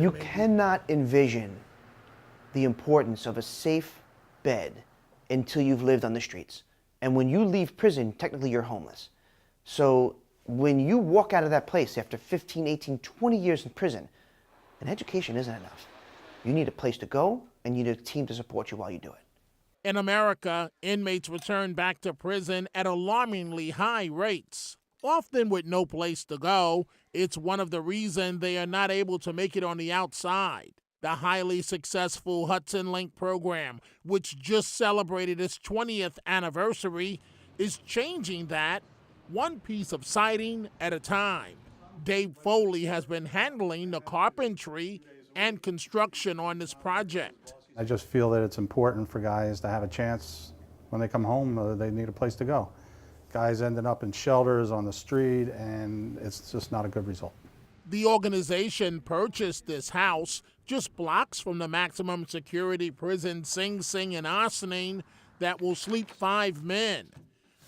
You cannot envision the importance of a safe bed until you've lived on the streets. And when you leave prison, technically you're homeless. So when you walk out of that place after 15, 18, 20 years in prison, an education isn't enough. You need a place to go, and you need a team to support you while you do it. In America, inmates return back to prison at alarmingly high rates. Often with no place to go, it's one of the reasons they are not able to make it on the outside. The highly successful Hudson Link program, which just celebrated its 20th anniversary, is changing that one piece of siding at a time. Dave Foley has been handling the carpentry and construction on this project. I just feel that it's important for guys to have a chance when they come home. They need a place to go. Guys ending up in shelters on the street, and it's just not a good result. The organization purchased this house just blocks from the maximum security prison Sing Sing in Ossining that will sleep 5 men.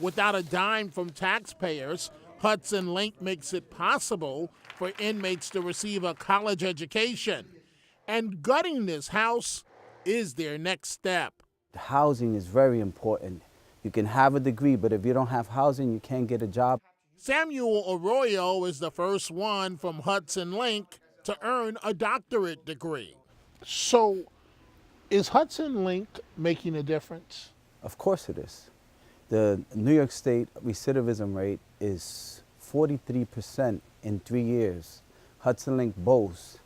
Without a dime from taxpayers, Hudson Link makes it possible for inmates to receive a college education. And gutting this house is their next step. Housing is very important. You can have a degree, but if you don't have housing, you can't get a job. Samuel Arroyo is the first one from Hudson Link to earn a doctorate degree. So, is Hudson Link making a difference? Of course it is. The New York State recidivism rate is 43% in 3 years. Hudson Link boasts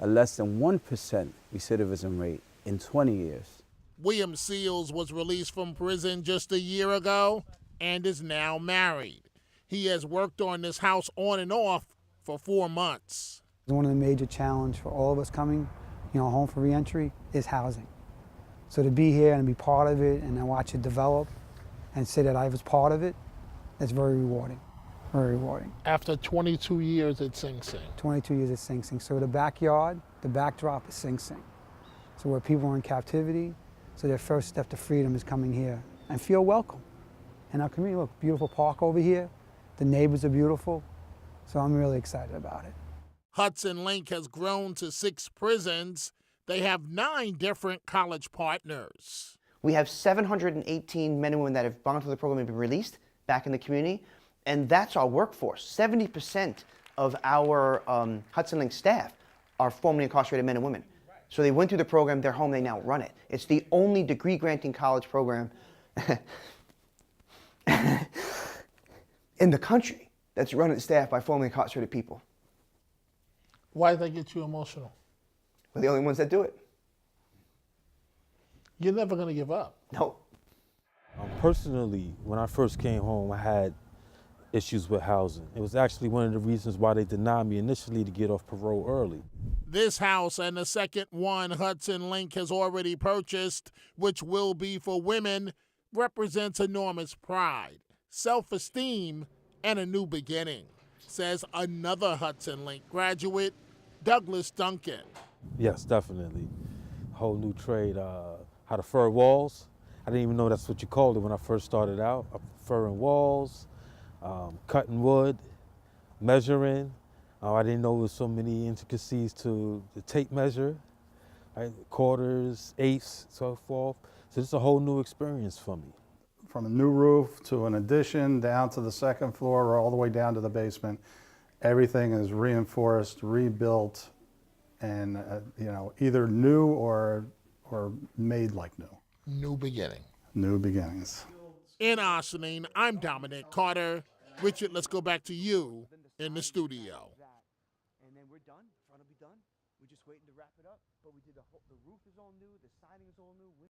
a less than 1% recidivism rate in 20 years. William Seals was released from prison just a year ago and is now married. He has worked on this house on and off for 4 months. One of the major challenges for all of us coming, home for reentry is housing. So to be here and be part of it and then watch it develop and say that I was part of it, that's very rewarding, very rewarding. After 22 years at Sing Sing. 22 years at Sing Sing. So the backyard, the backdrop is Sing Sing. So where people are in captivity, so their first step to freedom is coming here and feel welcome. And our community, look, beautiful park over here. The neighbors are beautiful. So I'm really excited about it. Hudson Link has grown to 6 prisons. They have 9 different college partners. We have 718 men and women that have gone through the program and been released back in the community, and that's our workforce. 70% of our Hudson Link staff are formerly incarcerated men and women. So they went through the program, they're home, they now run it. It's the only degree-granting college program in the country that's run its staff by formerly incarcerated people. Why did that get you emotional? We're the only ones that do it. You're never going to give up. No. Personally, when I first came home, I had issues with housing. It was actually one of the reasons why they denied me initially to get off parole early. This house and the second one Hudson Link has already purchased, which will be for women, represents enormous pride, self-esteem, and a new beginning, says another Hudson Link graduate, Douglas Duncan. Yes, definitely. Whole new trade. How to fur walls. I didn't even know that's what you called it when I first started out. Furring walls, cutting wood, measuring. I didn't know there was so many intricacies to the tape measure, right? Quarters, eighths, so forth. So it's a whole new experience for me. From a new roof to an addition, down to the second floor, or all the way down to the basement, everything is reinforced, rebuilt, and either new or made like new. New beginning. New beginnings. In Ossining, I'm Dominic Carter. Richard, let's go back to you in the studio. And then we're done. Trying to be done. We're just waiting to wrap it up. But we did the roof is all new, the siding is all new.